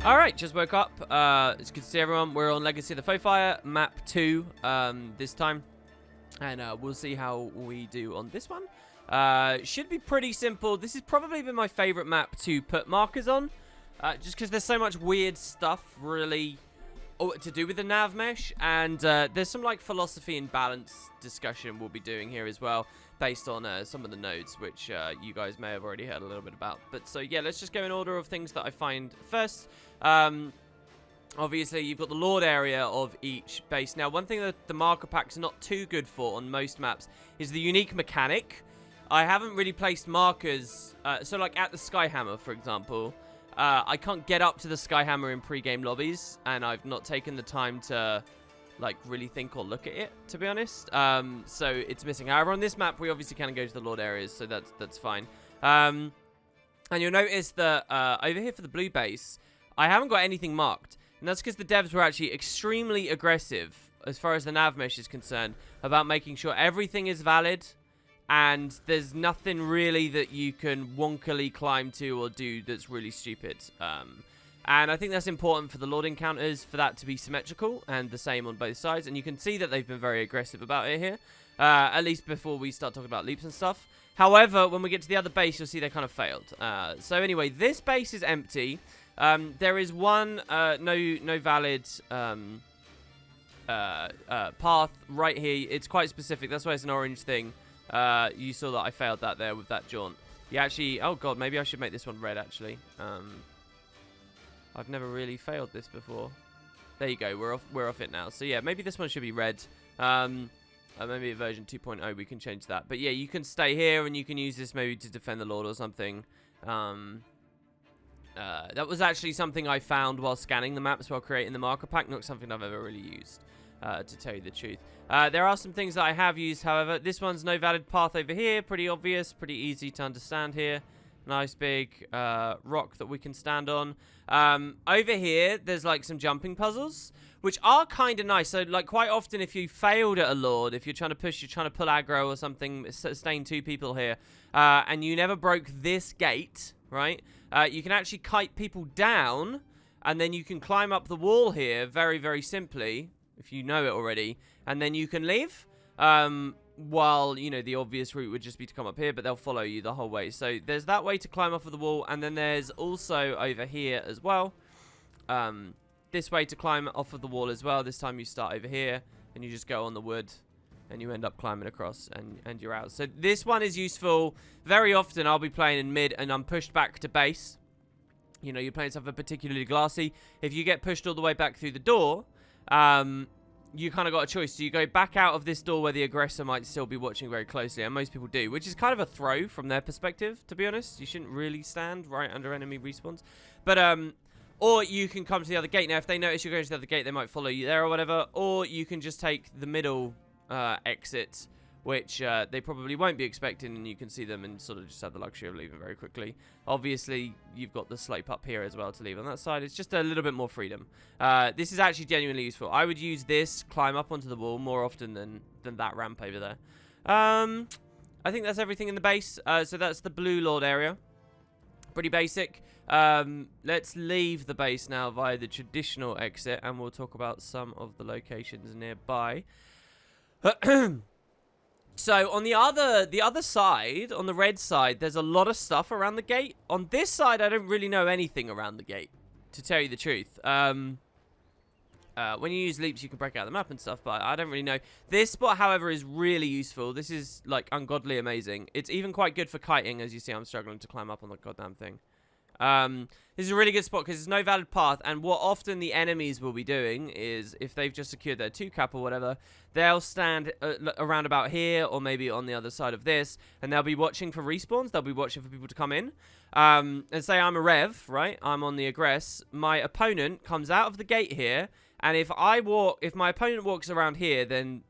Alright, just woke up. It's good to see everyone. We're on Legacy of the Foefire, map 2 this time. And we'll see how we do on this one. Should be pretty simple. This has probably been my favourite map to put markers on. Just because there's so much weird stuff, really, to do with the nav mesh. And there's some, like, philosophy and balance discussion we'll be doing here as well, based on some of the nodes, which you guys may have already heard a little bit about. But so, yeah, let's just go in order of things that I find first. Obviously, you've got the Lord area of each base. Now, one thing that the marker packs are not too good for on most maps is the unique mechanic. I haven't really placed markers. So, like, at the Skyhammer, for example, I can't get up to the Skyhammer in pre-game lobbies, and I've not taken the time to, like, really think or look at it, to be honest. So, it's missing. However, on this map, we obviously can go to the Lord areas, so that's fine. And you'll notice that over here for the blue base, I haven't got anything marked. And that's because the devs were actually extremely aggressive, as far as the nav mesh is concerned, about making sure everything is valid, and there's nothing really that you can wonkily climb to or do that's really stupid. And I think that's important for the Lord encounters, for that to be symmetrical, and the same on both sides. And you can see that they've been very aggressive about it here, at least before we start talking about leaps and stuff. However, when we get to the other base, you'll see they kind of failed. So anyway, this base is empty. There is one no valid path right here. It's quite specific. That's why it's an orange thing. You saw that I failed that there with that jaunt. You actually... Oh, God. Maybe I should make this one red, actually. I've never really failed this before. There you go. We're off it now. So, yeah, maybe this one should be red. Maybe at version 2.0 we can change that. But, yeah, you can stay here and you can use this maybe to defend the Lord or something. That was actually something I found while scanning the maps while creating the marker pack. Not something I've ever really used, to tell you the truth. There are some things that I have used, however. This one's no valid path over here. Pretty obvious, pretty easy to understand here. Nice big rock that we can stand on. Over here, there's like some jumping puzzles, which are kind of nice. So, like, quite often if you failed at a Lord, if you're trying to push, you're trying to pull aggro or something, sustain 2 people here, and you never broke this gate, right? You can actually kite people down, and then you can climb up the wall here very, very simply, if you know it already, and then you can leave. While, you know, the obvious route would just be to come up here, but they'll follow you the whole way. So there's that way to climb off of the wall, and then there's also over here as well, this way to climb off of the wall as well. This time you start over here, and you just go on the wood, and you end up climbing across, and you're out. So this one is useful. Very often I'll be playing in mid, and I'm pushed back to base. You know, you're playing something particularly glassy. If you get pushed all the way back through the door, you kind of got a choice. So you go back out of this door where the aggressor might still be watching very closely, and most people do, which is kind of a throw from their perspective, to be honest. You shouldn't really stand right under enemy respawns. But, or you can come to the other gate. Now, if they notice you're going to the other gate, they might follow you there or whatever. Or you can just take the middle exit, which they probably won't be expecting, and you can see them and sort of just have the luxury of leaving very quickly. Obviously, you've got the slope up here as well to leave on that side. It's just a little bit more freedom. This is actually genuinely useful. I would use this, climb up onto the wall more often than that ramp over there. I think that's everything in the base. So that's the Blue Lord area. Pretty basic. Let's leave the base now via the traditional exit, and we'll talk about some of the locations nearby. So, on the other side, on the red side, there's a lot of stuff around the gate. On this side, I don't really know anything around the gate, to tell you the truth. When you use leaps, you can break out the map and stuff, but I don't really know. This spot, however, is really useful. This is, like, ungodly amazing. It's even quite good for kiting. As you see, I'm struggling to climb up on the goddamn thing. This is a really good spot because there's no valid path, and what often the enemies will be doing is, if they've just secured their 2-cap or whatever, they'll stand around about here, or maybe on the other side of this, and they'll be watching for respawns. They'll be watching for people to come in. And say I'm a rev, right? I'm on the aggress. My opponent comes out of the gate here, and if my opponent walks around here, then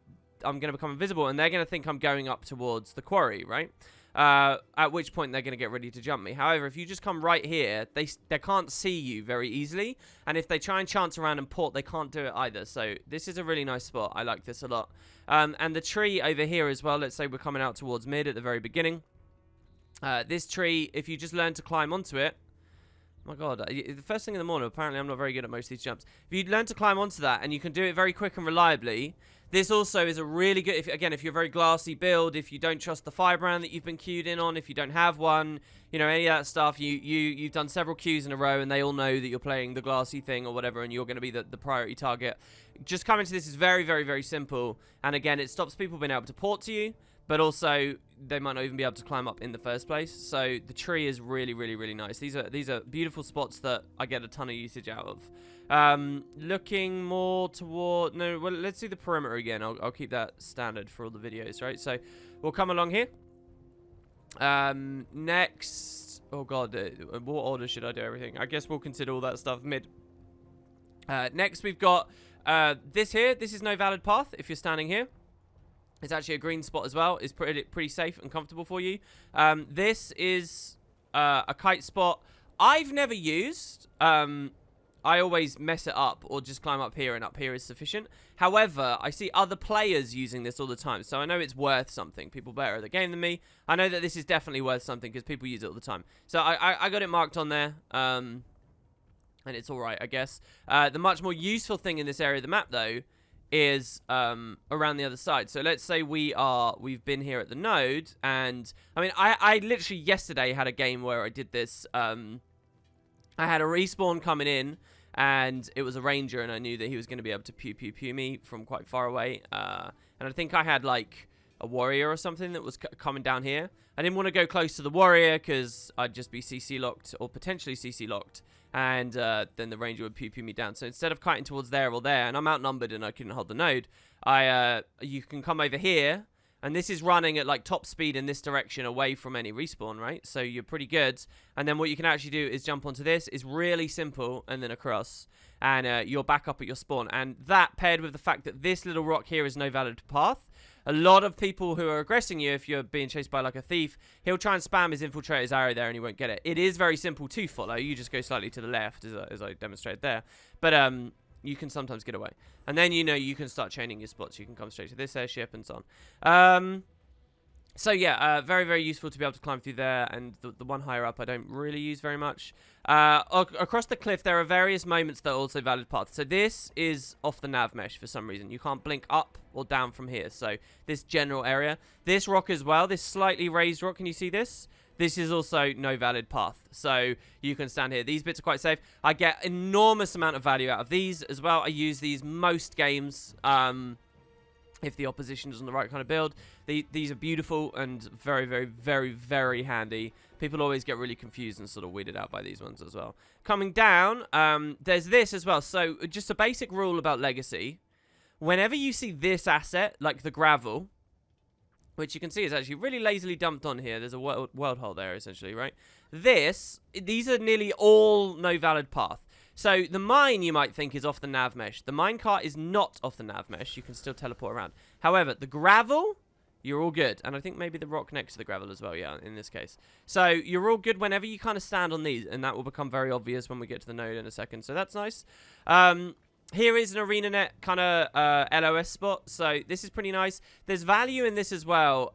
I'm going to become invisible, and they're going to think I'm going up towards the quarry, right? At which point they're going to get ready to jump me. However, if you just come right here, they can't see you very easily. And if they try and chance around and port, they can't do it either. So this is a really nice spot. I like this a lot. And the tree over here as well, let's say we're coming out towards mid at the very beginning. This tree, if you just learn to climb onto it, My God, the first thing in the morning, apparently I'm not very good at most of these jumps. If you learn to climb onto that and you can do it very quick and reliably, this also is a really good, if you're a very glassy build, if you don't trust the fire brand that you've been queued in on, if you don't have one, you know, any of that stuff, you've done several queues in a row and they all know that you're playing the glassy thing or whatever and you're going to be the priority target. Just coming to this is very, very, very simple. And again, it stops people being able to port to you, but also they might not even be able to climb up in the first place. So the tree is really, really, really nice. These are beautiful spots that I get a ton of usage out of. Looking more toward... No, well, let's do the perimeter again. I'll keep that standard for all the videos, right? So we'll come along here. Next... Oh, God. What order should I do everything? I guess we'll consider all that stuff mid. Next, we've got this here. This is no valid path if you're standing here. It's actually a green spot as well. It's pretty safe and comfortable for you. This is a kite spot I've never used. I always mess it up or just climb up here, and up here is sufficient. However, I see other players using this all the time, so I know it's worth something. People better at the game than me. I know that this is definitely worth something because people use it all the time. So I got it marked on there, and it's all right, I guess. The much more useful thing in this area of the map, though, is around the other side. So let's say we've been here at the node, and I mean I literally yesterday had a game where I did this. I had a respawn coming in, and it was a ranger, and I knew that he was going to be able to pew me from quite far away, and I think I had like a warrior or something that was coming down here. I didn't want to go close to the warrior because I'd just be CC locked or potentially CC locked, and then the ranger would pew me down. So instead of kiting towards there or there, and I'm outnumbered and I couldn't hold the node, you can come over here, and this is running at like top speed in this direction away from any respawn, right? So you're pretty good. And then what you can actually do is jump onto this. It's really simple, and then across, and you're back up at your spawn. And that paired with the fact that this little rock here is no valid path. A lot of people who are aggressing you, if you're being chased by like a thief, he'll try and spam his infiltrator's arrow there and he won't get it. It is very simple to follow. You just go slightly to the left, as I demonstrated there. But you can sometimes get away. And then, you know, you can start chaining your spots. You can come straight to this airship and so on. So yeah, very, very useful to be able to climb through there, and the one higher up I don't really use very much. Across the cliff, there are various moments that are also valid paths. So this is off the nav mesh for some reason. You can't blink up or down from here. So this general area. This rock as well, this slightly raised rock, can you see this? This is also no valid path. So you can stand here. These bits are quite safe. I get enormous amount of value out of these as well. I use these most games. If the opposition is on the right kind of build. These are beautiful and very, very, very, very handy. People always get really confused and sort of weirded out by these ones as well. Coming down, there's this as well. So just a basic rule about Legacy. Whenever you see this asset, like the gravel, which you can see is actually really lazily dumped on here. There's a world hole there, essentially, right? These are nearly all no valid path. So the mine, you might think, is off the nav mesh. The minecart is not off the nav mesh. You can still teleport around. However, the gravel, you're all good. And I think maybe the rock next to the gravel as well, yeah, in this case. So you're all good whenever you kind of stand on these, and that will become very obvious when we get to the node in a second. So that's nice. Here is an ArenaNet kind of LOS spot. So this is pretty nice. There's value in this as well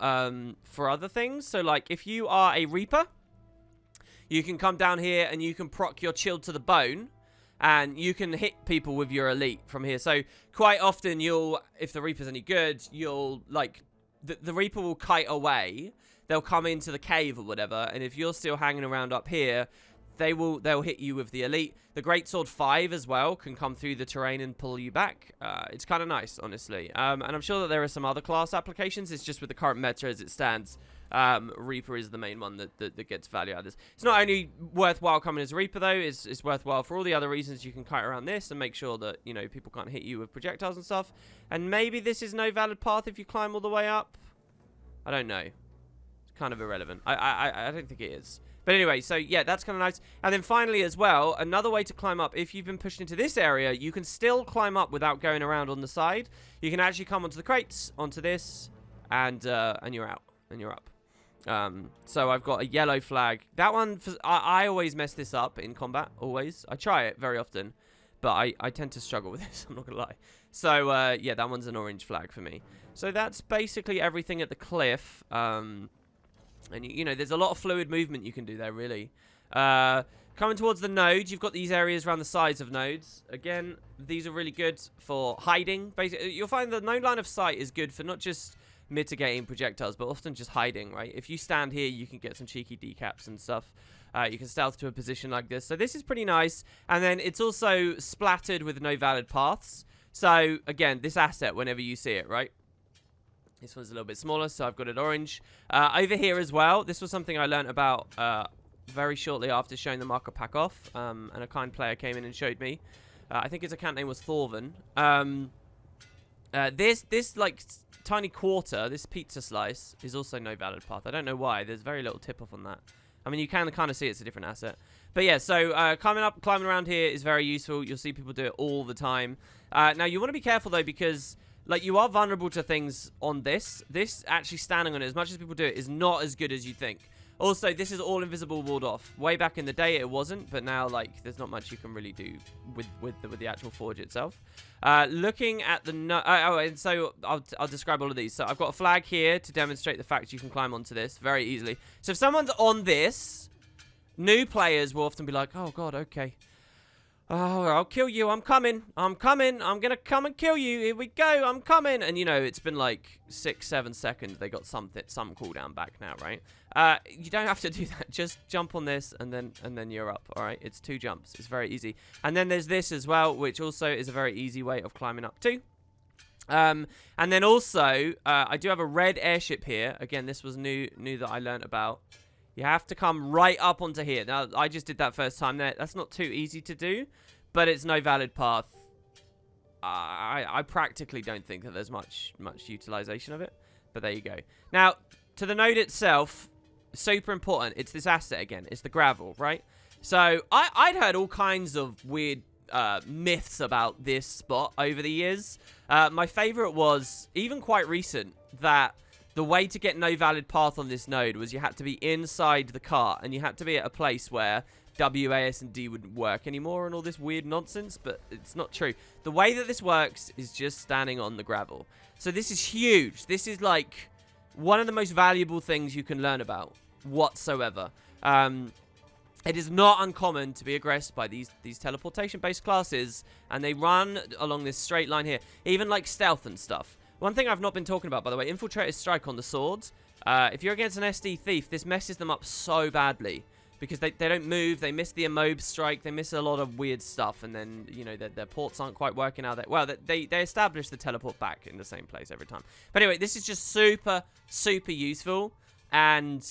for other things. So, like, if you are a Reaper, you can come down here and you can proc your chilled to the bone. And you can hit people with your elite from here. So quite often if the Reaper's any good, the Reaper will kite away. They'll come into the cave or whatever. And if you're still hanging around up here, they'll hit you with the elite. The Greatsword 5 as well can come through the terrain and pull you back. It's kind of nice, honestly. And I'm sure that there are some other class applications. It's just with the current meta as it stands. Reaper is the main one that gets value out of this. It's not only worthwhile coming as a Reaper, though. It's worthwhile for all the other reasons. You can kite around this and make sure that, you know, people can't hit you with projectiles and stuff. And maybe this is no valid path if you climb all the way up. I don't know. It's kind of irrelevant. I don't think it is. But anyway, so yeah, that's kind of nice. And then finally as well, another way to climb up, if you've been pushed into this area, you can still climb up without going around on the side. You can actually come onto the crates, onto this, and you're out, and you're up. So I've got a yellow flag. That one, I always mess this up in combat, always. I try it very often, but I tend to struggle with this, I'm not going to lie. So, yeah, that one's an orange flag for me. So that's basically everything at the cliff. And, you know, there's a lot of fluid movement you can do there, really. Coming towards the node, you've got these areas around the sides of nodes. Again, these are really good for hiding. Basically, you'll find the node line of sight is good for not just mitigating projectiles, but often just hiding, right? If you stand here, you can get some cheeky decaps and stuff. You can stealth to a position like this. So this is pretty nice. And then it's also splattered with no valid paths. So, again, this asset, whenever you see it, right? This one's a little bit smaller, so I've got it orange. Over here as well, this was something I learned about very shortly after showing the marker pack off. And a kind player came in and showed me. I think his account name was Thorvan. This like, tiny quarter, this pizza slice, is also no valid path. I don't know why. There's very little tip-off on that. I mean, you can kind of see it's a different asset. But yeah, so climbing around here is very useful. You'll see people do it all the time. Now, you want to be careful, though, because like you are vulnerable to things on this. This actually standing on it, as much as people do it, is not as good as you think. Also, this is all invisible walled off. Way back in the day, it wasn't, but now, like, there's not much you can really do with the actual forge itself. Looking at the and so I'll describe all of these. So I've got a flag here to demonstrate the fact you can climb onto this very easily. So if someone's on this, new players will often be like, "Oh God, okay. Oh, I'll kill you. I'm coming. I'm coming. I'm going to come and kill you. Here we go. I'm coming." And, you know, it's been like 6-7 seconds. They got some cooldown back now, right? You don't have to do that. Just jump on this and then you're up, all right? It's 2 jumps. It's very easy. And then there's this as well, which also is a very easy way of climbing up too. And then also, I do have a red airship here. Again, this was new that I learned about. You have to come right up onto here. Now, I just did that first time there. That's not too easy to do, but it's no valid path. I practically don't think that there's much utilization of it, but there you go. Now, to the node itself, super important. It's this asset again. It's the gravel, right? So, I'd heard all kinds of weird myths about this spot over the years. My favorite was, even quite recent, that the way to get no valid path on this node was you had to be inside the cart, and you had to be at a place where WASD wouldn't work anymore and all this weird nonsense, but it's not true. The way that this works is just standing on the gravel. So this is huge. This is like one of the most valuable things you can learn about whatsoever. It is not uncommon to be aggressed by these teleportation-based classes, and they run along this straight line here, even like stealth and stuff. One thing I've not been talking about, by the way, Infiltrator's Strike on the swords. If you're against an SD Thief, this messes them up so badly. Because they don't move, they miss the Immob Strike, they miss a lot of weird stuff, and then, you know, their ports aren't quite working out. Well, they establish the teleport back in the same place every time. But anyway, this is just super, super useful. And,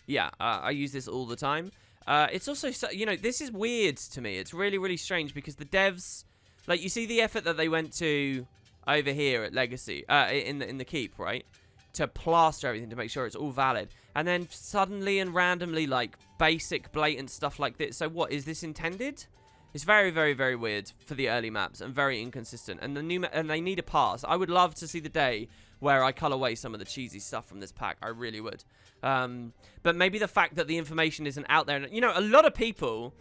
yeah, I use this all the time. It's also, you know, this is weird to me. It's really, really strange because the devs, like, you see the effort that they went to over here at Legacy, in the keep, right? To plaster everything to make sure it's all valid. And then suddenly and randomly, like, basic, blatant stuff like this. So what, is this intended? It's very, very, very weird for the early maps and very inconsistent. And and they need a pass. I would love to see the day where I cull away some of the cheesy stuff from this pack. I really would. But maybe the fact that the information isn't out there. You know, a lot of people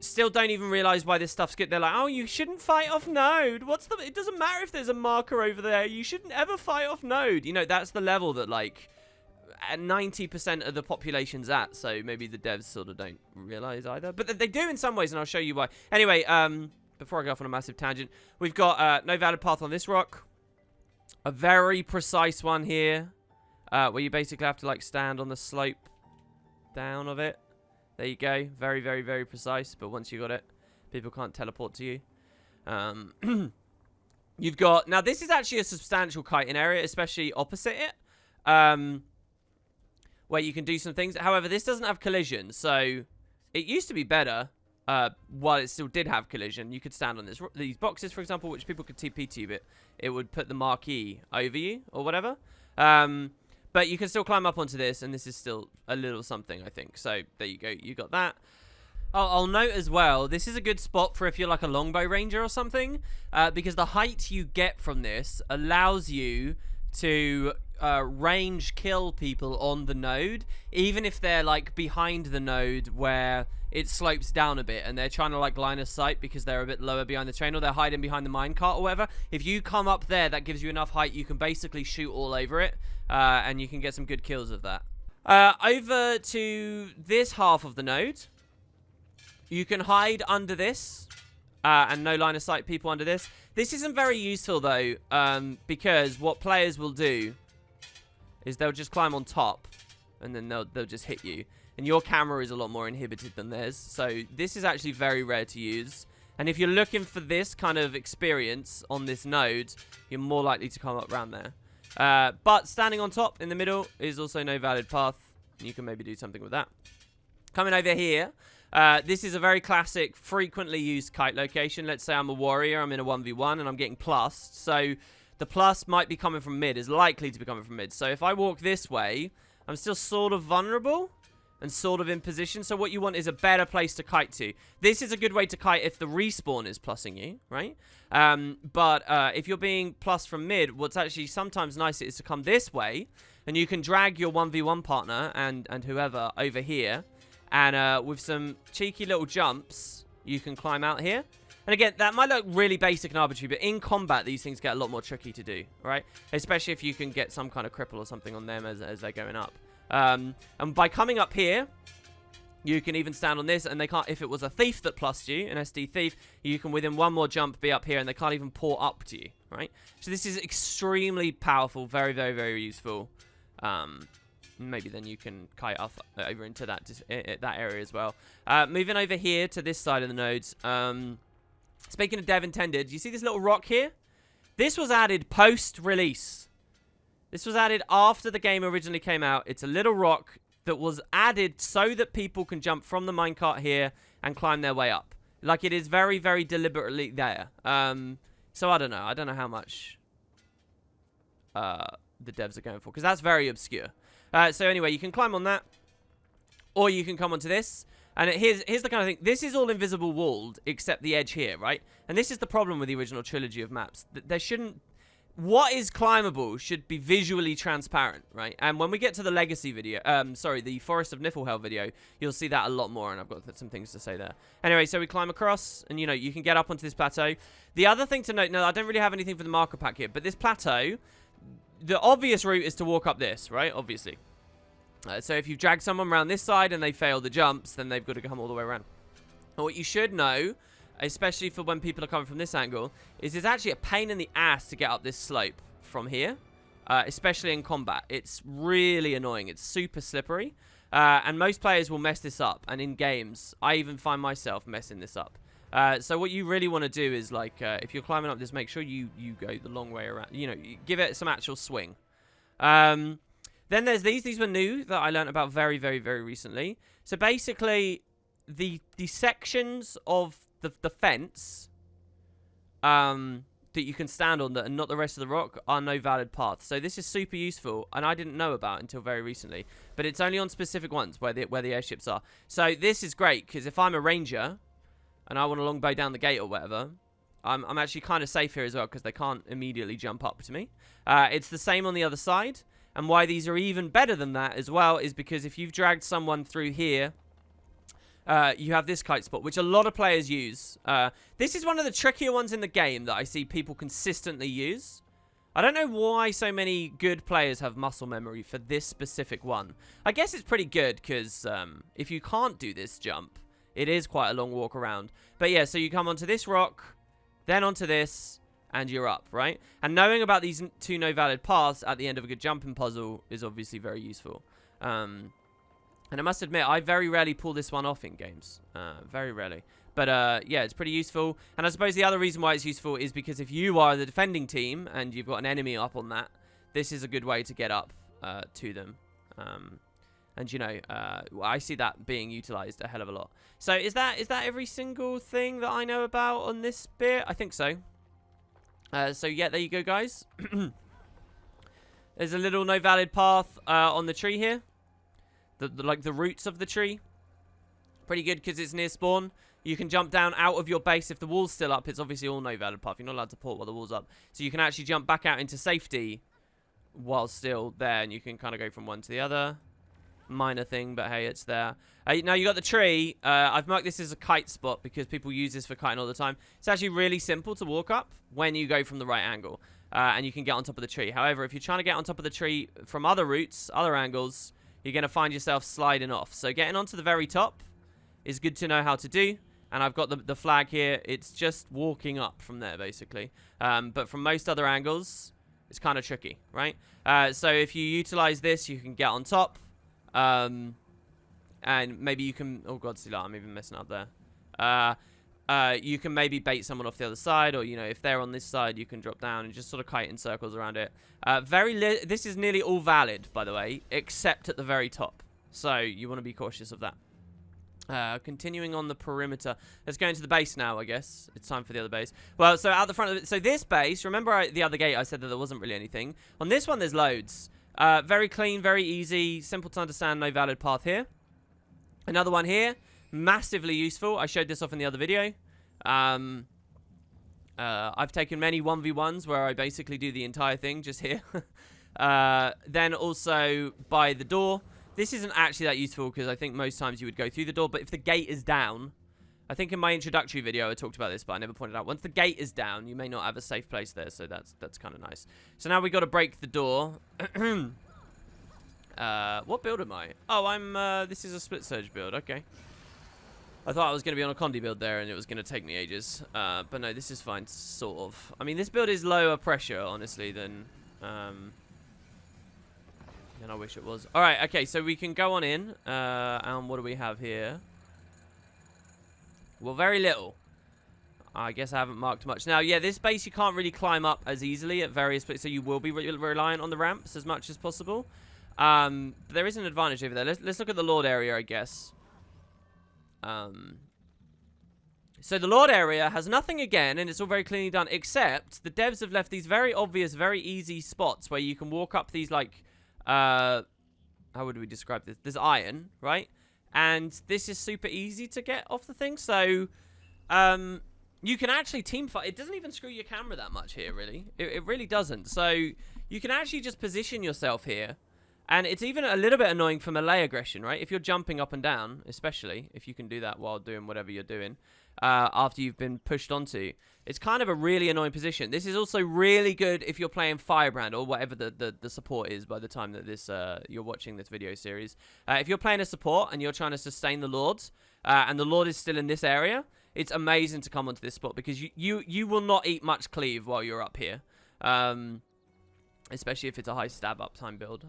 still don't even realize why this stuff's good. They're like, oh, you shouldn't fight off node. It doesn't matter if there's a marker over there. You shouldn't ever fight off node. You know, that's the level that, like, 90% of the population's at. So maybe the devs sort of don't realize either. But they do in some ways, and I'll show you why. Anyway, before I go off on a massive tangent, we've got no valid path on this rock. A very precise one here, where you basically have to, like, stand on the slope down of it. There you go. Very, very, very precise. But once you got it, people can't teleport to you. You've got... Now, this is actually a substantial kiting area, especially opposite it. Where you can do some things. However, this doesn't have collision. So, it used to be better. While it still did have collision. You could stand on these boxes, for example, which people could TP to you. But it would put the marquee over you or whatever. But you can still climb up onto this, and this is still a little something, I think. So, there you go. You got that. I'll note as well, this is a good spot for if you're like a longbow ranger or something. Because the height you get from this allows you to range kill people on the node. Even if they're like behind the node where it slopes down a bit and they're trying to like line of sight because they're a bit lower behind the train or they're hiding behind the minecart or whatever. If you come up there, that gives you enough height, you can basically shoot all over it. And you can get some good kills of that. Over to this half of the node. You can hide under this. And no line of sight people under this. This isn't very useful, though, because what players will do is they'll just climb on top, and then they'll just hit you. And your camera is a lot more inhibited than theirs, so this is actually very rare to use. And if you're looking for this kind of experience on this node, you're more likely to come up around there. But standing on top in the middle is also no valid path. You can maybe do something with that. Coming over here. This is a very classic, frequently used kite location. Let's say I'm a warrior, I'm in a 1v1, and I'm getting plussed. So the plus might be coming from mid, is likely to be coming from mid. So if I walk this way, I'm still sort of vulnerable and sort of in position. So what you want is a better place to kite to. This is a good way to kite if the respawn is plussing you, right? But if you're being plussed from mid, what's actually sometimes nicer is to come this way, and you can drag your 1v1 partner and whoever over here. And with some cheeky little jumps, you can climb out here. And again, that might look really basic and arbitrary, but in combat, these things get a lot more tricky to do, right? Especially if you can get some kind of cripple or something on them as they're going up. And by coming up here, you can even stand on this, and they can't. If it was a thief that plussed you, an SD thief, you can within one more jump be up here, and they can't even pour up to you, right? So this is extremely powerful, very, very, very useful. Maybe then you can kite off over into that area as well. Moving over here to this side of the nodes. Speaking of dev intended, you see this little rock here? This was added post-release. This was added after the game originally came out. It's a little rock that was added so that people can jump from the minecart here and climb their way up. Like, it is very, very deliberately there. So I don't know. I don't know how much the devs are going for, because that's very obscure. So anyway, you can climb on that, or you can come onto this. And here's the kind of thing. This is all invisible walled, except the edge here, right? And this is the problem with the original trilogy of maps. There shouldn't... What is climbable should be visually transparent, right? And when we get to the Legacy video, the Forest of Niflhel video, you'll see that a lot more, and I've got some things to say there. Anyway, so we climb across, and, you know, you can get up onto this plateau. The other thing to note, no, I don't really have anything for the marker pack here, but this plateau... The obvious route is to walk up this, right? Obviously. So if you've dragged someone around this side and they fail the jumps, then they've got to come all the way around. And what you should know, especially for when people are coming from this angle, is it's actually a pain in the ass to get up this slope from here, especially in combat. It's really annoying. It's super slippery, and most players will mess this up. And in games, I even find myself messing this up. So what you really want to do is, like, if you're climbing up this, make sure you go the long way around. You know, give it some actual swing. Then there's these. These were new that I learned about very, very, very recently. So basically, the sections of the fence that you can stand on that and not the rest of the rock are no valid path. So this is super useful, and I didn't know about until very recently. But it's only on specific ones where the airships are. So this is great, because if I'm a ranger... and I want to longbow down the gate or whatever, I'm actually kind of safe here as well, because they can't immediately jump up to me. It's the same on the other side, and why these are even better than that as well is because if you've dragged someone through here, you have this kite spot, which a lot of players use. This is one of the trickier ones in the game that I see people consistently use. I don't know why so many good players have muscle memory for this specific one. I guess it's pretty good, because if you can't do this jump, it is quite a long walk around. But yeah, so you come onto this rock, then onto this, and you're up, right? And knowing about these two no valid paths at the end of a good jumping puzzle is obviously very useful. And I must admit, I very rarely pull this one off in games. Very rarely. But yeah, it's pretty useful. And I suppose the other reason why it's useful is because if you are the defending team and you've got an enemy up on that, this is a good way to get up to them. And, you know, I see that being utilized a hell of a lot. So is that every single thing that I know about on this bit? I think so. So, yeah, there you go, guys. There's a little no valid path on the tree here. Like the roots of the tree. Pretty good because it's near spawn. You can jump down out of your base. If the wall's still up, it's obviously all no valid path. You're not allowed to port while the wall's up. So you can actually jump back out into safety while still there. And you can kind of go from one to the other. Minor thing, but hey, it's there. Now you got the tree. I've marked this as a kite spot because people use this for kiting all the time. It's actually really simple to walk up when you go from the right angle, and you can get on top of the tree. However, if you're trying to get on top of the tree from other routes, other angles, you're going to find yourself sliding off. So getting onto the very top is good to know how to do. And I've got the flag here. It's just walking up from there, basically. But from most other angles, it's kind of tricky, right? So if you utilize this, you can get on top. And maybe you can... Oh, God, see, I'm even messing up there. You can maybe bait someone off the other side. Or, you know, if they're on this side, you can drop down and just sort of kite in circles around it. This is nearly all valid, by the way, except at the very top. So you want to be cautious of that. Continuing on the perimeter. Let's go into the base now, I guess. It's time for the other base. Well, so out the front of it. So this base, remember the other gate I said that there wasn't really anything. On this one, there's loads. Very clean, very easy, simple to understand, no valid path here. Another one here, massively useful. I showed this off in the other video. I've taken many 1v1s where I basically do the entire thing just here. Then also by the door. This isn't actually that useful because I think most times you would go through the door. But if the gate is down, I think in my introductory video I talked about this, but I never pointed out. Once the gate is down, you may not have a safe place there, so that's kind of nice. So now we got to break the door. What build am I? Oh, this is a split surge build. Okay. I thought I was going to be on a Condi build there, and it was going to take me ages. But no, this is fine, sort of. I mean, this build is lower pressure, honestly, than I wish it was. All right, okay, so we can go on in. And what do we have here? Well, very little. I guess I haven't marked much. Now, yeah, this base you can't really climb up as easily at various places, so you will be reliant on the ramps as much as possible. But there is an advantage over there. Let's look at the Lord area, I guess. So the Lord area has nothing again, and it's all very cleanly done, except the devs have left these very obvious, very easy spots where you can walk up these, like, how would we describe this? There's iron, right? And this is super easy to get off the thing, so, you can actually team fight. It doesn't even screw your camera that much here, really. It really doesn't. So you can actually just position yourself here. And it's even a little bit annoying for melee aggression, right? If you're jumping up and down, especially, if you can do that while doing whatever you're doing, after you've been pushed onto, it's kind of a really annoying position. This is also really good if you're playing Firebrand or whatever the support is by the time that this you're watching this video series. If you're playing a support and you're trying to sustain the Lords, and the Lord is still in this area, it's amazing to come onto this spot because you will not eat much cleave while you're up here. Especially if it's a high stab uptime build,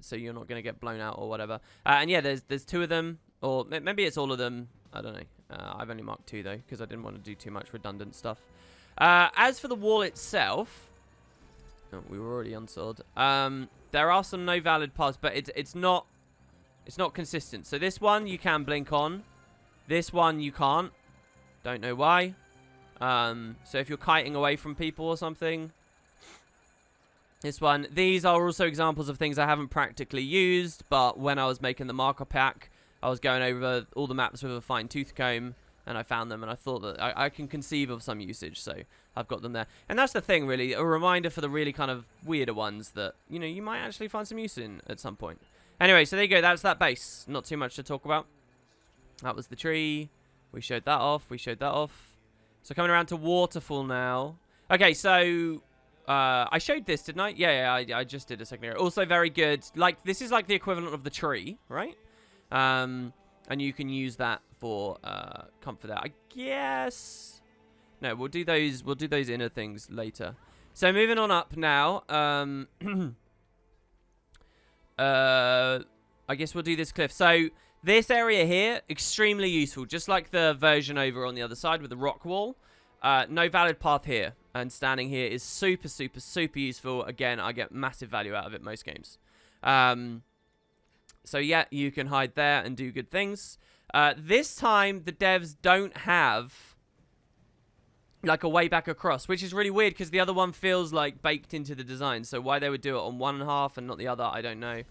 so you're not going to get blown out or whatever. And yeah, there's two of them, or maybe it's all of them. I don't know. I've only marked two though because I didn't want to do too much redundant stuff. As for the wall itself, oh, we were already unsold. There are some no valid paths, but it's not consistent. So this one you can blink on, this one you can't. Don't know why. So if you're kiting away from people or something. This one. These are also examples of things I haven't practically used, but when I was making the marker pack, I was going over all the maps with a fine-tooth comb, and I found them, and I thought that I can conceive of some usage, so I've got them there. And that's the thing, really, a reminder for the really kind of weirder ones that, you know, you might actually find some use in at some point. Anyway, so there you go. That's that base. Not too much to talk about. That was the tree. We showed that off. We showed that off. So coming around to Waterfall now. Okay, so... I showed this, didn't I? Yeah, I just did a second ago. Also very good. Like, this is like the equivalent of the tree, right? And you can use that for comfort there. I guess. No, we'll do those inner things later. So moving on up now. I guess we'll do this cliff. So this area here, extremely useful. Just like the version over on the other side with the rock wall. No valid path here. And standing here is super, super, super useful. Again, I get massive value out of it most games. So yeah, you can hide there and do good things. This time, the devs don't have like a way back across, which is really weird because the other one feels like baked into the design. So why they would do it on one half and not the other, I don't know.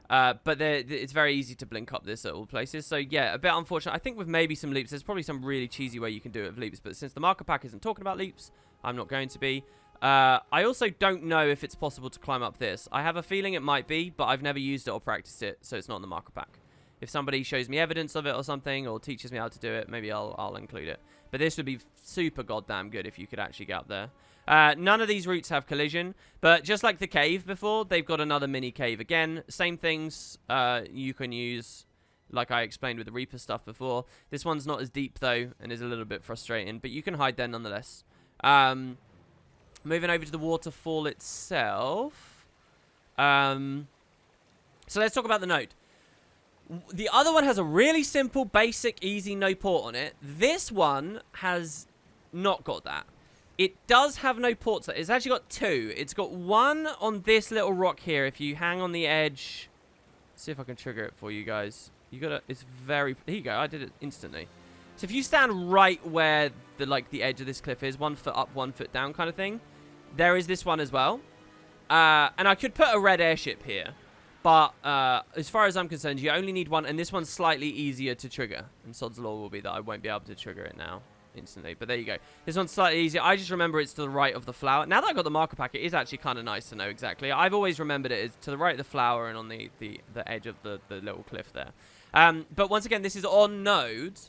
But it's very easy to blink up this at all places. So, yeah, a bit unfortunate. I think with maybe some leaps, there's probably some really cheesy way you can do it with leaps. But since the marker pack isn't talking about leaps, I'm not going to be. I also don't know if it's possible to climb up this. I have a feeling it might be, but I've never used it or practiced it, so it's not in the marker pack. If somebody shows me evidence of it or something, or teaches me how to do it, maybe I'll include it. But this would be super goddamn good if you could actually get up there. None of these routes have collision, but just like the cave before, they've got another mini cave again. Same things you can use, like I explained with the Reaper stuff before. This one's not as deep, though, and is a little bit frustrating, but you can hide there nonetheless. Moving over to the waterfall itself. So let's talk about the node. The other one has a really simple, basic, easy no port on it. This one has not got that. It does have no ports. It's actually got two. It's got one on this little rock here. If you hang on the edge, see if I can trigger it for you guys. You gotta. It's very. Here you go. I did it instantly. So if you stand right where the edge of this cliff is, 1 foot up, 1 foot down, kind of thing, there is this one as well. And I could put a red airship here. But as far as I'm concerned, you only need one, and this one's slightly easier to trigger. And Sod's Law will be that I won't be able to trigger it now instantly. But there you go. This one's slightly easier. I just remember it's to the right of the flower. Now that I've got the marker pack, it is actually kind of nice to know exactly. I've always remembered it as to the right of the flower and on the edge of the little cliff there. But once again, this is on node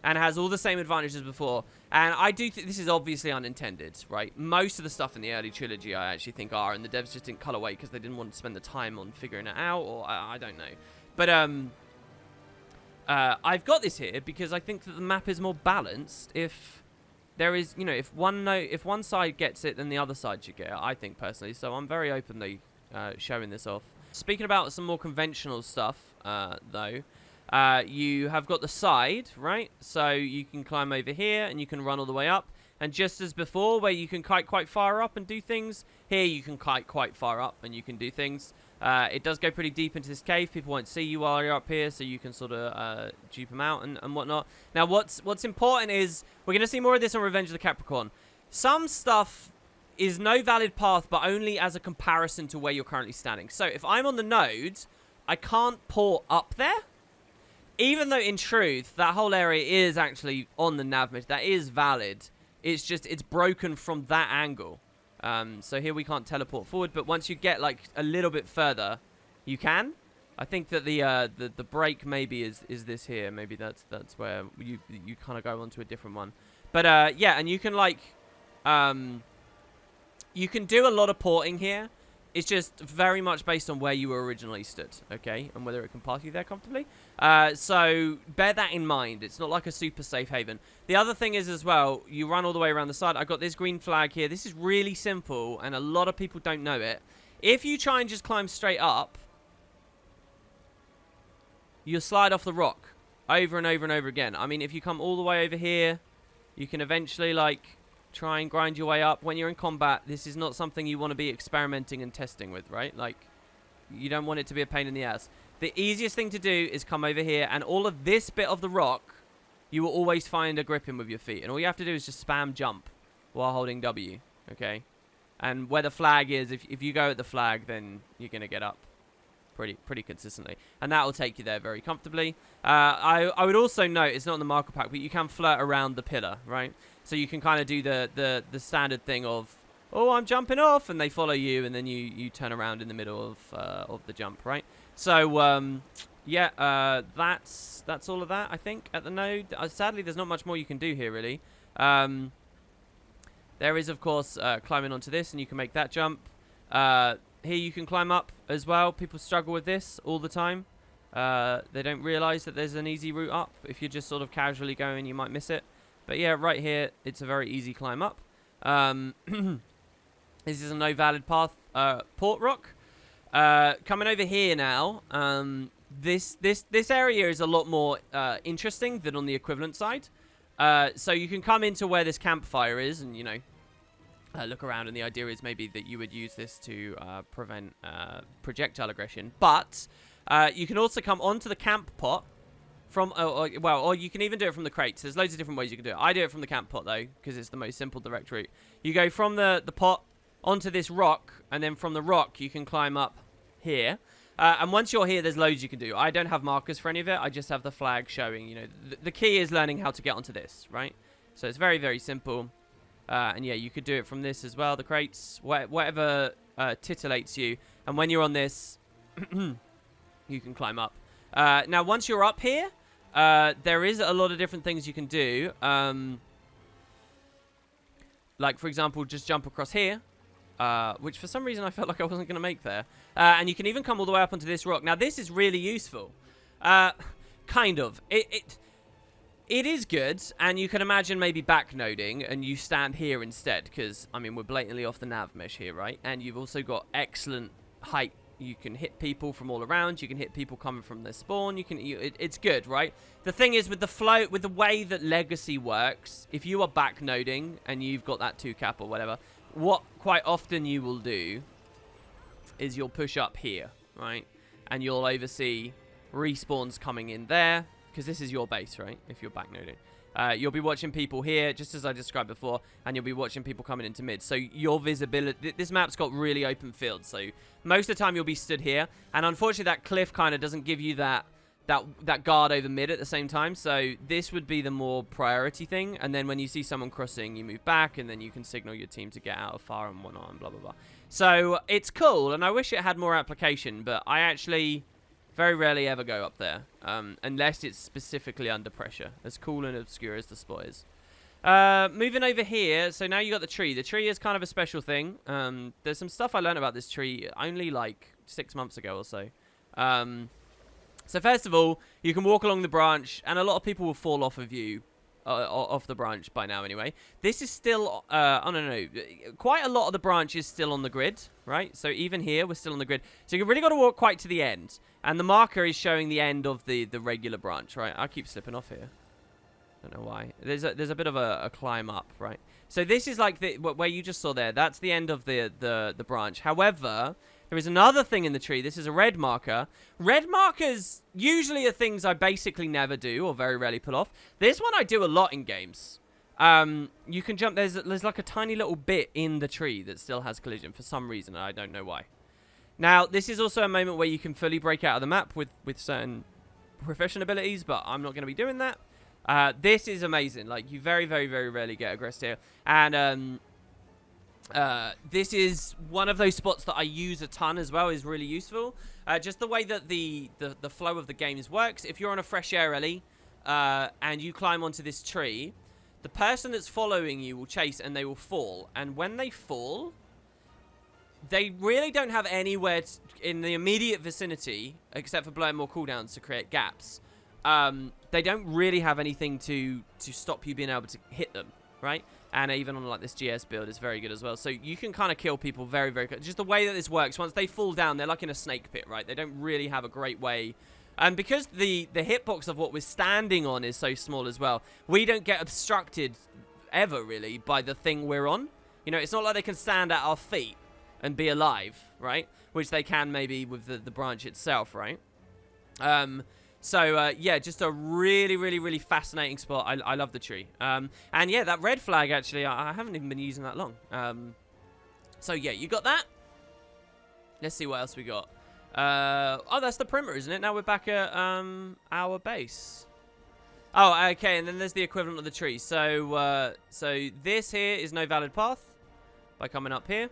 and has all the same advantages as before. And I do think this is obviously unintended, right? Most of the stuff in the early trilogy I actually think are, and the devs just didn't cut away because they didn't want to spend the time on figuring it out, or I don't know. But I've got this here because I think that the map is more balanced if there is, you know, if one side gets it, then the other side should get it, I think personally. So I'm very openly showing this off. Speaking about some more conventional stuff, though, you have got the side, right? So you can climb over here and you can run all the way up. And just as before, where you can kite quite far up and do things, here you can kite quite far up and you can do things. It does go pretty deep into this cave. People won't see you while you're up here, so you can sort of dupe them out and whatnot. Now, what's important is we're going to see more of this on Revenge of the Capricorn. Some stuff is no valid path, but only as a comparison to where you're currently standing. So if I'm on the node, I can't port up there. Even though, in truth, that whole area is actually on the nav mesh. That is valid. It's just, it's broken from that angle. So here we can't teleport forward, but once you get, like, a little bit further, you can. I think that the break maybe is this here. Maybe that's where you kind of go onto a different one. But, yeah, and you can, like, you can do a lot of porting here. It's just very much based on where you were originally stood, okay? And whether it can pass you there comfortably. So bear that in mind. It's not like a super safe haven. The other thing is as well, you run all the way around the side. I've got this green flag here. This is really simple, and a lot of people don't know it. If you try and just climb straight up, you'll slide off the rock over and over and over again. I mean, if you come all the way over here, you can eventually, like, try and grind your way up. When you're in combat, this is not something you want to be experimenting and testing with, right? Like, you don't want it to be a pain in the ass. The easiest thing to do is come over here, and all of this bit of the rock, you will always find a grip in with your feet. And all you have to do is just spam jump while holding W, okay? And where the flag is, if you go at the flag, then you're going to get up pretty consistently. And that will take you there very comfortably. I would also note, it's not in the marker pack, but you can flirt around the pillar, right? So you can kind of do the standard thing of, oh, I'm jumping off, and they follow you, and then you turn around in the middle of the jump, right? So, yeah, that's all of that, I think, at the node. Sadly, there's not much more you can do here, really. There is, of course, climbing onto this, and you can make that jump. Here you can climb up as well. People struggle with this all the time. They don't realize that there's an easy route up. If you're just sort of casually going, you might miss it. But yeah, right here, it's a very easy climb up. This is a no valid path port rock. Coming over here now, this area is a lot more interesting than on the equivalent side. So you can come into where this campfire is and, you know, look around, and the idea is maybe that you would use this to prevent projectile aggression. But you can also come onto the camp pot from, or you can even do it from the crates. There's loads of different ways you can do it. I do it from the camp pot, though, because it's the most simple direct route. You go from the pot onto this rock, and then from the rock, you can climb up here. And once you're here, there's loads you can do. I don't have markers for any of it. I just have the flag showing, you know, the key is learning how to get onto this, right? So it's very, very simple. And yeah, you could do it from this as well, the crates, whatever titillates you. And when you're on this, you can climb up. Now, once you're up here, there is a lot of different things you can do. Like, for example, just jump across here. Which for some reason I felt like I wasn't going to make there. And you can even come all the way up onto this rock. Now, this is really useful. Kind of. It is good, and you can imagine maybe backnoding, and you stand here instead, because, I mean, we're blatantly off the nav mesh here, right? And you've also got excellent height. You can hit people from all around. You can hit people coming from their spawn. It's good, right? The thing is, with the flow, with the way that Legacy works, if you are backnoding, and you've got that 2 cap or whatever, what quite often you will do is you'll push up here, right? And you'll oversee respawns coming in there, because this is your base, right? If you're backnoding. You'll be watching people here, just as I described before, and you'll be watching people coming into mid. So your visibility, this map's got really open fields, so most of the time you'll be stood here, and unfortunately that cliff kind of doesn't give you that guard over mid at the same time, so this would be the more priority thing, and then when you see someone crossing, you move back, and then you can signal your team to get out of fire and whatnot, and blah, blah, blah. So it's cool, and I wish it had more application, but I actually very rarely ever go up there, unless it's specifically under pressure, as cool and obscure as the spot is. Moving over here, so now you got the tree. The tree is kind of a special thing. There's some stuff I learned about this tree only like 6 months ago or so. So first of all, you can walk along the branch, and a lot of people will fall off of you, off the branch by now anyway. This is still, oh no, quite a lot of the branch is still on the grid, right? So even here, we're still on the grid. So you've really got to walk quite to the end. And the marker is showing the end of the regular branch, right? I keep slipping off here. Don't know why. There's a bit of a climb up, right? So this is like where you just saw there. That's the end of the branch. However, there is another thing in the tree. This is a red marker. Red markers usually are things I basically never do or very rarely pull off. This one I do a lot in games. You can jump. There's like a tiny little bit in the tree that still has collision for some reason. I don't know why. Now, this is also a moment where you can fully break out of the map with certain profession abilities, but I'm not going to be doing that. This is amazing. Like, you very, very, very rarely get aggressed here. And this is one of those spots that I use a ton as well, is really useful. Just the way that the flow of the games works. If you're on a fresh air alley and you climb onto this tree, the person that's following you will chase and they will fall. And when they fall, they really don't have anywhere in the immediate vicinity, except for blowing more cooldowns to create gaps. They don't really have anything to stop you being able to hit them, right? And even on like this GS build is very good as well. So you can kind of kill people very, very quickly. Just the way that this works, once they fall down, they're like in a snake pit, right? They don't really have a great way. And because the hitbox of what we're standing on is so small as well, we don't get obstructed ever really by the thing we're on. You know, it's not like they can stand at our feet and be alive, right? Which they can maybe with the branch itself, right? Yeah, just a really, really, really fascinating spot. I love the tree. And yeah, that red flag, actually, I haven't even been using that long. So yeah, you got that? Let's see what else we got. Oh, that's the perimeter, isn't it? Now we're back at our base. Oh, okay, and then there's the equivalent of the tree. So this here is no valid path by coming up here.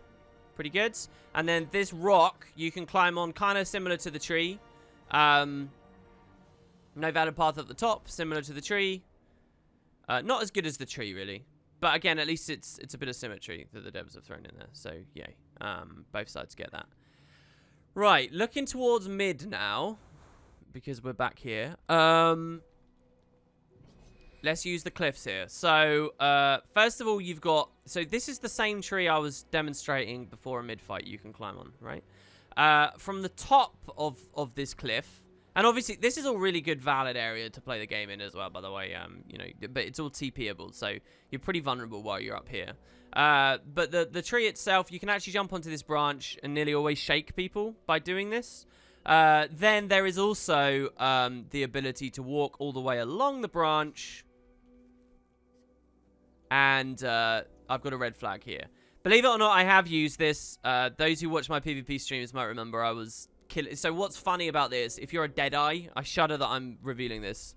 Pretty good. And then this rock you can climb on, kind of similar to the tree. No valid path at the top, similar to the tree. Not as good as the tree, really. But again, at least it's a bit of symmetry that the devs have thrown in there. So, yay. Both sides get that. Right, looking towards mid now, because we're back here. Let's use the cliffs here. So, first of all, you've got... So, this is the same tree I was demonstrating before a mid-fight you can climb on, right? From the top of this cliff... And obviously, this is a really good valid area to play the game in as well, by the way. You know, but it's all TPable, so you're pretty vulnerable while you're up here. But the tree itself, you can actually jump onto this branch and nearly always shake people by doing this. Then there is also the ability to walk all the way along the branch. And I've got a red flag here. Believe it or not, I have used this. Those who watch my PvP streams might remember I was... So what's funny about this, if you're a Deadeye, I shudder that I'm revealing this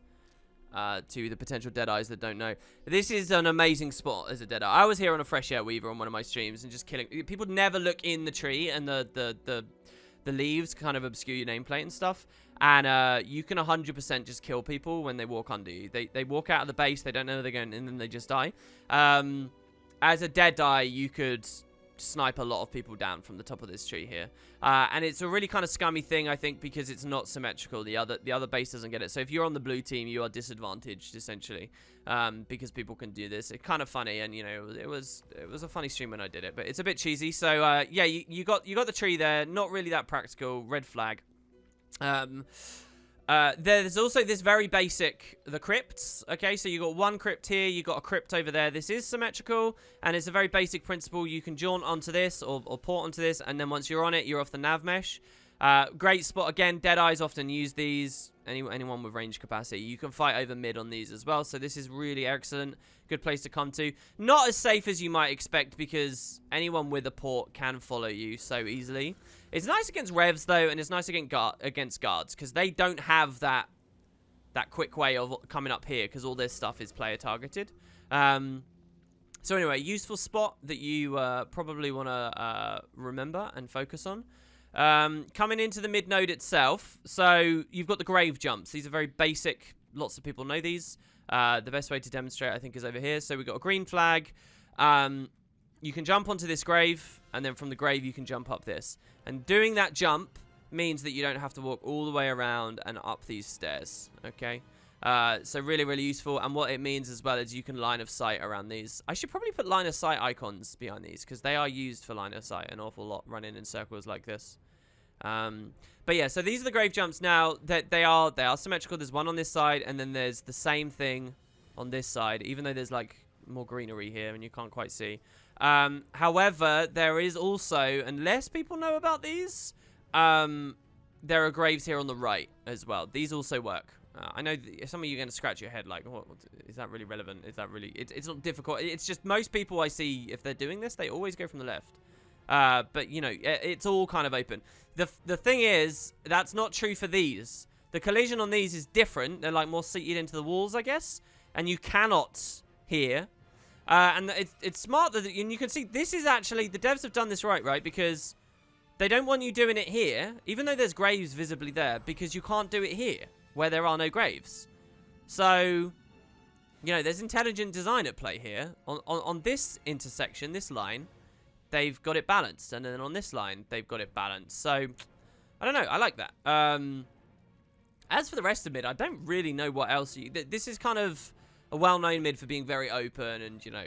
to the potential Deadeyes that don't know. This is an amazing spot as a Deadeye. I was here on a Fresh Air Weaver on one of my streams and just killing... People never look in the tree and the leaves kind of obscure your nameplate and stuff. And you can 100% just kill people when they walk under you. They walk out of the base, they don't know they're going, and then they just die. As a Deadeye, you could snipe a lot of people down from the top of this tree here. And it's a really kind of scummy thing, I think, because it's not symmetrical. The other base doesn't get it. So if you're on the blue team, you are disadvantaged, essentially, because people can do this. It's kind of funny, and, you know, it was a funny stream when I did it, but it's a bit cheesy. So, yeah, you got the tree there. Not really that practical. Red flag. There's also this very basic, the crypts. Okay, so you got one crypt here, you got a crypt over there. This is symmetrical, and it's a very basic principle. You can jaunt onto this or port onto this, and then once you're on it, you're off the nav mesh. Great spot again. Deadeyes often use these. Anyone with range capacity, you can fight over mid on these as well. So this is really excellent. Good place to come to. Not as safe as you might expect, because anyone with a port can follow you so easily. It's nice against revs though, and it's nice against guards, because they don't have that quick way of coming up here, because all this stuff is player targeted. So anyway, useful spot that you probably want to remember and focus on. Coming into the mid node itself, so you've got the grave jumps. These are very basic. Lots of people know these. The best way to demonstrate, I think, is over here. So we've got a green flag. You can jump onto this grave, and then from the grave you can jump up this. And doing that jump means that you don't have to walk all the way around and up these stairs. Okay. So really, really useful. And what it means as well is you can line of sight around these. I should probably put line of sight icons behind these, because they are used for line of sight an awful lot, running in circles like this. But yeah, so these are the grave jumps now. That they are symmetrical. There's one on this side, and then there's the same thing on this side, even though there's like more greenery here and you can't quite see. However, there is also, unless people know about these, there are graves here on the right as well. These also work. I know some of you are going to scratch your head like, what, is that really relevant? Is that really... It's not difficult. It's just most people I see, if they're doing this, they always go from the left. But, you know, it's all kind of open. The thing is, that's not true for these. The collision on these is different. They're, like, more seated into the walls, I guess. And you cannot here. And it's smart that... And you can see, this is actually... The devs have done this right? Because they don't want you doing it here, even though there's graves visibly there, because you can't do it here, where there are no graves. So, you know, there's intelligent design at play here. On this intersection, this line, they've got it balanced. And then on this line, they've got it balanced. So, I don't know. I like that. As for the rest of mid, I don't really know what else. This is kind of a well-known mid for being very open and, you know,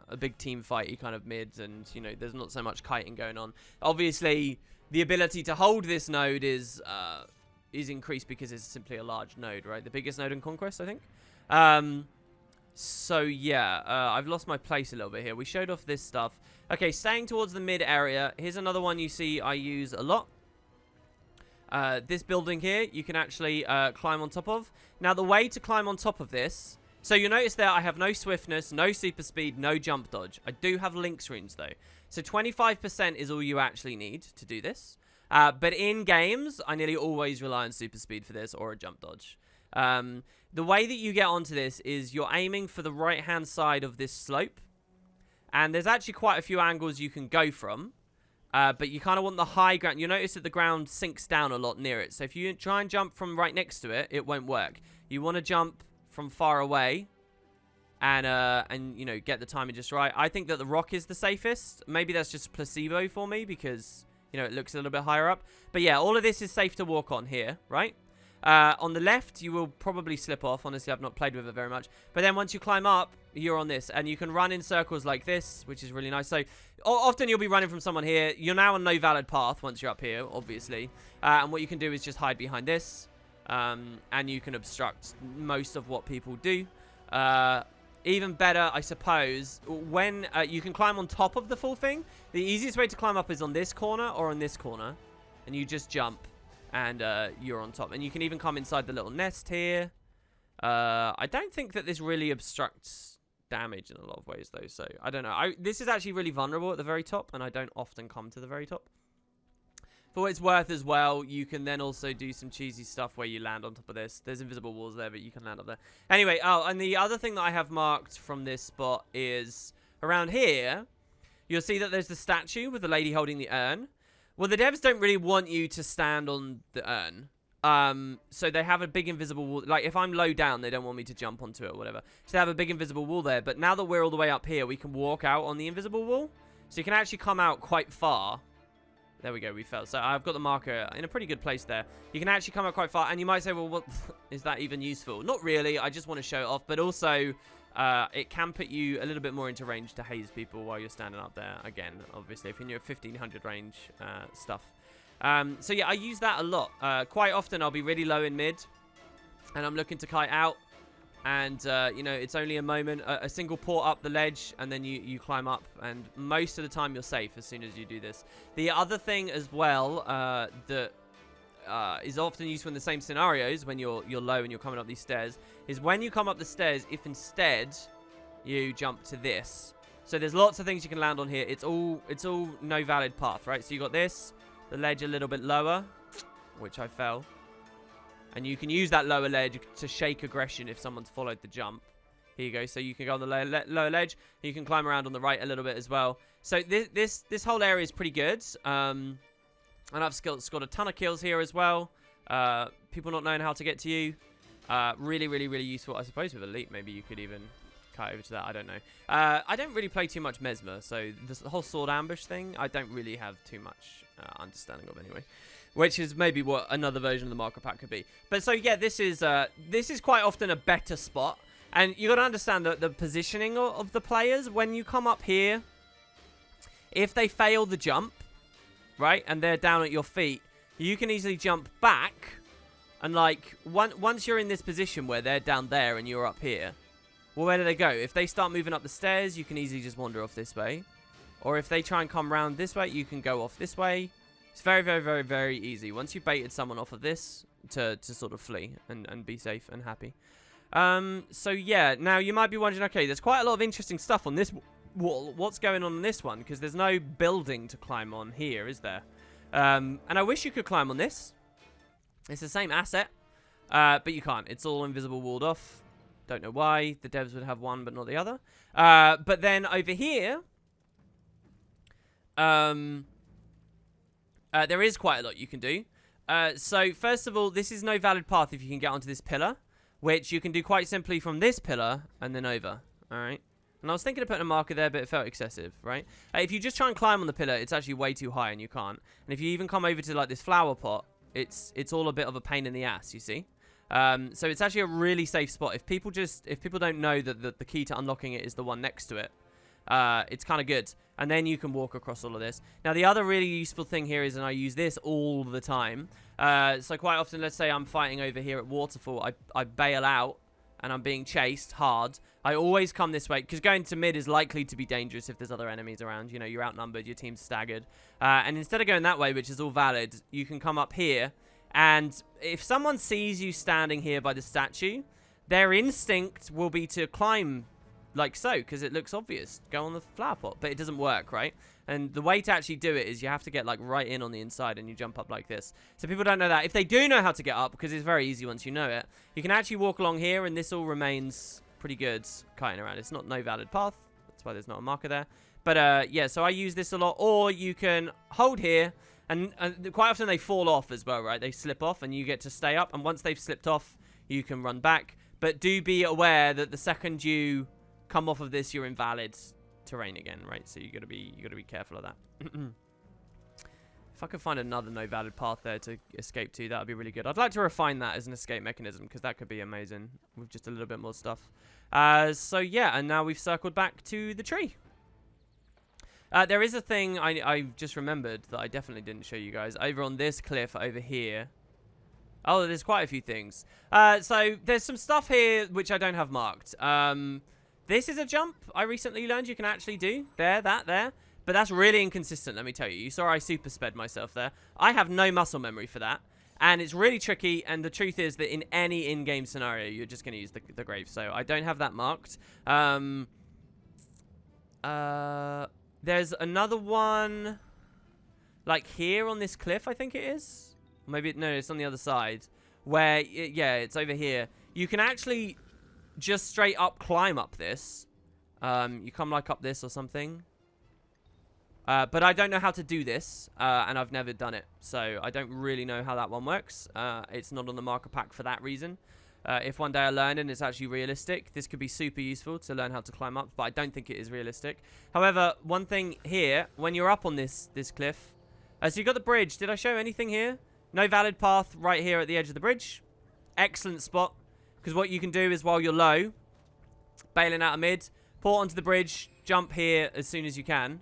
a big team fighty kind of mid. And, you know, there's not so much kiting going on. Obviously, the ability to hold this node is increased because it's simply a large node, right? The biggest node in Conquest, I think. So, yeah, I've lost my place a little bit here. We showed off this stuff. Okay, staying towards the mid area. Here's another one you see I use a lot. This building here, you can actually climb on top of. Now, the way to climb on top of this... So, you notice there I have no swiftness, no super speed, no jump dodge. I do have Lynx runes, though. So, 25% is all you actually need to do this. But in games, I nearly always rely on super speed for this or a jump dodge. The way that you get onto this is you're aiming for the right-hand side of this slope. And there's actually quite a few angles you can go from. But you kind of want the high ground. You notice that the ground sinks down a lot near it. So if you try and jump from right next to it, it won't work. You want to jump from far away and you know, get the timing just right. I think that the rock is the safest. Maybe that's just placebo for me because... You know, it looks a little bit higher up. But yeah, all of this is safe to walk on here, right? On the left, you will probably slip off. Honestly, I've not played with it very much. But then once you climb up, you're on this. And you can run in circles like this, which is really nice. So often you'll be running from someone here. You're now on no valid path once you're up here, obviously. And what you can do is just hide behind this. And you can obstruct most of what people do. Even better, I suppose, when you can climb on top of the full thing. The easiest way to climb up is on this corner or on this corner. And you just jump and you're on top. And you can even come inside the little nest here. I don't think that this really obstructs damage in a lot of ways, though. So, I don't know. This is actually really vulnerable at the very top. And I don't often come to the very top. For what it's worth as well, you can then also do some cheesy stuff where you land on top of this. There's invisible walls there, but you can land up there. Anyway, oh, and the other thing that I have marked from this spot is around here, you'll see that there's the statue with the lady holding the urn. Well, the devs don't really want you to stand on the urn. So they have a big invisible wall. Like, if I'm low down, they don't want me to jump onto it or whatever. So they have a big invisible wall there. But now that we're all the way up here, we can walk out on the invisible wall. So you can actually come out quite far. There we go, we fell. So I've got the marker in a pretty good place there. You can actually come out quite far, and you might say, well, what is that even useful? Not really, I just want to show it off, but also it can put you a little bit more into range to haze people while you're standing up there. Again, obviously, if you're in your 1500 range stuff. So yeah, I use that a lot. Quite often, I'll be really low in mid, and I'm looking to kite out. And, you know, it's only a moment, a single port up the ledge, and then you climb up. And most of the time, you're safe as soon as you do this. The other thing as well that is often useful in the same scenarios when you're low and you're coming up these stairs is when you come up the stairs, if instead you jump to this. So there's lots of things you can land on here. It's all no valid path, right? So you got this, the ledge a little bit lower, which I fell. And you can use that lower ledge to shake aggression if someone's followed the jump. Here you go. So you can go on the lower ledge. You can climb around on the right a little bit as well. So this whole area is pretty good. And I've got a ton of kills here as well. People not knowing how to get to you. Really, really, really useful. I suppose with Elite, maybe you could even cut over to that. I don't know. I don't really play too much Mesmer. So this whole sword ambush thing, I don't really have too much understanding of anyway. Which is maybe what another version of the marker pack could be. But so yeah, this is quite often a better spot. And you got to understand that the positioning of the players when you come up here, if they fail the jump, right, and they're down at your feet, you can easily jump back. And like once you're in this position where they're down there and you're up here, well, where do they go? If they start moving up the stairs, you can easily just wander off this way. Or if they try and come around this way, you can go off this way. It's very, very, very, very easy. Once you've baited someone off of this to sort of flee and be safe and happy. So, yeah. Now, you might be wondering, okay, there's quite a lot of interesting stuff on this wall. What's going on this one? Because there's no building to climb on here, is there? And I wish you could climb on this. It's the same asset, but you can't. It's all invisible, walled off. Don't know why. The devs would have one, but not the other. But then over here... there is quite a lot you can do. So, first of all, this is no valid path if you can get onto this pillar, which you can do quite simply from this pillar and then over, alright? And I was thinking of putting a marker there, but it felt excessive, right? If you just try and climb on the pillar, it's actually way too high and you can't. And if you even come over to, like, this flower pot, it's all a bit of a pain in the ass, you see? So, it's actually a really safe spot. If people don't know that the key to unlocking it is the one next to it, it's kind of good. And then you can walk across all of this. Now, the other really useful thing here is, and I use this all the time. So quite often, let's say I'm fighting over here at Waterfall. I bail out and I'm being chased hard. I always come this way because going to mid is likely to be dangerous if there's other enemies around. You know, you're outnumbered, your team's staggered. And instead of going that way, which is all valid, you can come up here. And if someone sees you standing here by the statue, their instinct will be to climb like so, because it looks obvious. Go on the flower pot, but it doesn't work, right? And the way to actually do it is you have to get like right in on the inside and you jump up like this. So people don't know that. If they do know how to get up, because it's very easy once you know it, you can actually walk along here and this all remains pretty good kiting around. It's not no valid path. That's why there's not a marker there. But yeah, so I use this a lot. Or you can hold here and quite often they fall off as well, right? They slip off and you get to stay up. And once they've slipped off, you can run back. But do be aware that the second you come off of this, you're in valid terrain again, right? So you gotta be careful of that. If I could find another no valid path there to escape to, that would be really good. I'd like to refine that as an escape mechanism because that could be amazing with just a little bit more stuff. So yeah, and now we've circled back to the tree. There is a thing I just remembered that I definitely didn't show you guys over on this cliff over here. Oh, there's quite a few things. So there's some stuff here which I don't have marked. This is a jump I recently learned you can actually do. There. But that's really inconsistent, let me tell you. You saw I super sped myself there. I have no muscle memory for that. And it's really tricky. And the truth is that in any in-game scenario, you're just going to use the grave. So I don't have that marked. There's another one like here on this cliff, I think it is. Maybe, no, it's on the other side. Where, yeah, it's over here. You can actually just straight up climb up this. You come like up this or something. But I don't know how to do this, and I've never done it. So I don't really know how that one works. It's not on the marker pack for that reason. If one day I learn and it's actually realistic, this could be super useful to learn how to climb up, but I don't think it is realistic. However, one thing here, when you're up on this cliff, so you got the bridge. Did I show anything here? No valid path right here at the edge of the bridge. Excellent spot, because what you can do is while you're low, bailing out of mid, port onto the bridge, jump here as soon as you can.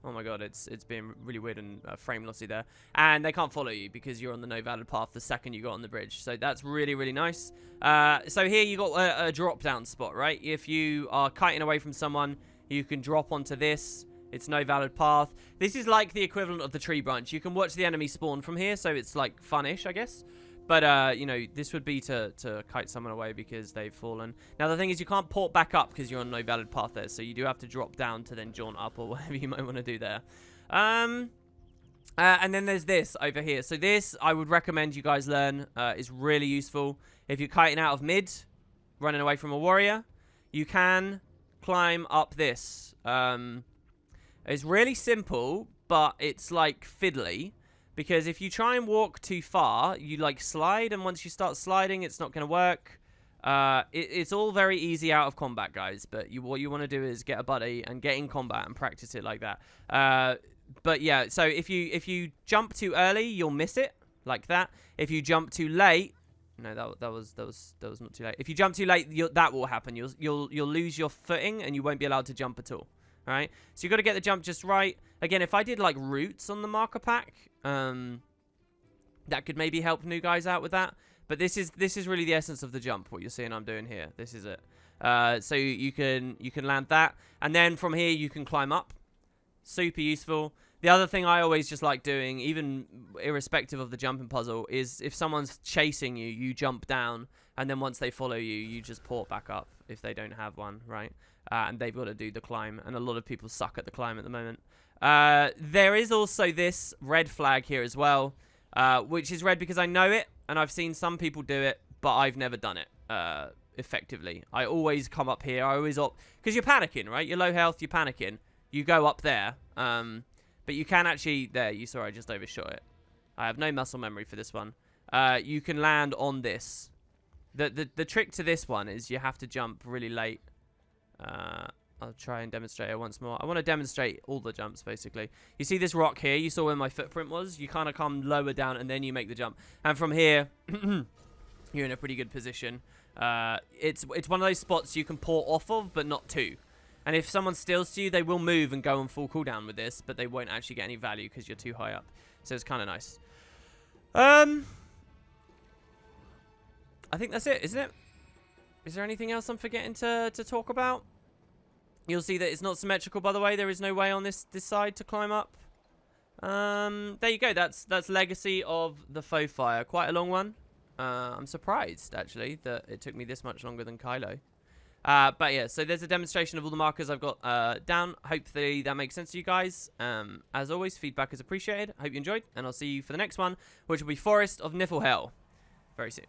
Oh my god, it's being really weird and frame lossy there. And they can't follow you because you're on the no valid path the second you got on the bridge. So that's really, really nice. So here you got a drop down spot, right? If you are kiting away from someone, you can drop onto this. It's no valid path. This is like the equivalent of the tree branch. You can watch the enemy spawn from here, so it's like fun-ish, I guess. But, you know, this would be to kite someone away because they've fallen. Now, the thing is you can't port back up because you're on no valid path there. So you do have to drop down to then jaunt up or whatever you might want to do there. And then there's this over here. So this, I would recommend you guys learn. Is really useful. If you're kiting out of mid, running away from a warrior, you can climb up this. It's really simple, but it's like fiddly. Because if you try and walk too far, you like slide, and once you start sliding, it's not going to work. It's all very easy out of combat, guys. But what you want to do is get a buddy and get in combat and practice it like that. But yeah, so if you jump too early, you'll miss it like that. If you jump too late, no, that was not too late. If you jump too late, that will happen. You'll lose your footing and you won't be allowed to jump at all. All right, so you got to get the jump just right. Again, if I did like roots on the marker pack, that could maybe help new guys out with that. But this is really the essence of the jump. What you're seeing I'm doing here, this is it. So you can land that, and then from here you can climb up. Super useful. The other thing I always just like doing, even irrespective of the jumping puzzle, is if someone's chasing you, you jump down, and then once they follow you, you just port back up if they don't have one, right? And they've got to do the climb, and a lot of people suck at the climb at the moment. There is also this red flag here as well, which is red because I know it, and I've seen some people do it, but I've never done it effectively. I always come up here. I always opt, because you're panicking, right? You're low health, you're panicking. You go up there, but you can actually, there, you saw I just overshot it. I have no muscle memory for this one. You can land on this. The trick to this one is you have to jump really late. I'll try and demonstrate it once more. I want to demonstrate all the jumps, basically. You see this rock here? You saw where my footprint was? You kind of come lower down, and then you make the jump. And from here, you're in a pretty good position. It's one of those spots you can port off of, but not to. And if someone steals to you, they will move and go on full cooldown with this, but they won't actually get any value because you're too high up. So it's kind of nice. I think that's it, isn't it? Is there anything else I'm forgetting to talk about? You'll see that it's not symmetrical, by the way. There is no way on this side to climb up. There you go. That's Legacy of the Foefire. Quite a long one. I'm surprised, actually, that it took me this much longer than Kylo. But yeah, so there's a demonstration of all the markers I've got down. Hopefully that makes sense to you guys. As always, feedback is appreciated. Hope you enjoyed, and I'll see you for the next one, which will be Forest of Niflhel very soon.